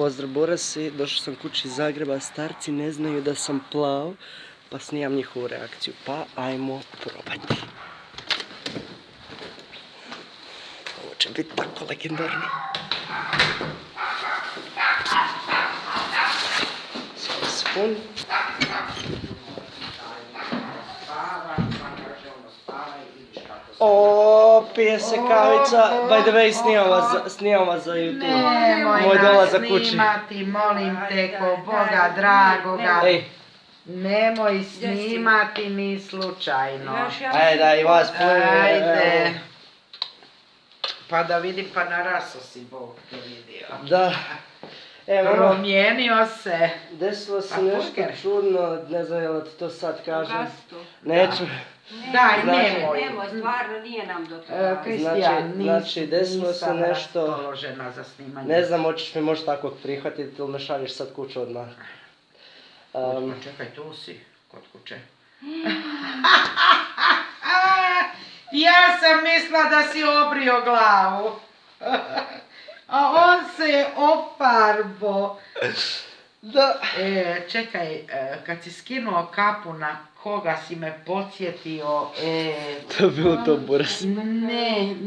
Pozdrav Borasi, došao sam kući iz Zagreba, starci ne znaju da sam plav, pa snimam njihovu reakciju, pa ajmo probati. Ovo će biti tako legendarno. Samo sekund. O, pije se kavica, by the way, snimam vas za YouTube. Moj dolazak kući. Nemoj nas snimati, molim te, ko Boga dragoga. Nemoj snimati ni slučajno. Ajde, da i vas Ajde. Pa da vidim, pa narasao si, Bog te vidio. Da. Evo, promijenio se. Desilo se nešto čudno, ne znam jel ti to sad kažem. Neću. Daj, nemoj. Nemoj, stvarno nije nam do toga. Kristijan, Znači, desilo se nešto, raspoložena za snimanje. ne znam, hoćeš mi možda takvog prihvatiti ili me šalješ sad kuću odmah. Čekaj, tu si, kod kuće. Ja sam mislila da si obrio glavu. A on se je ofarbo. Da. Čekaj, kad si skinuo kapu, na koga si me podsjetio? To je bilo to, Boras. Ne,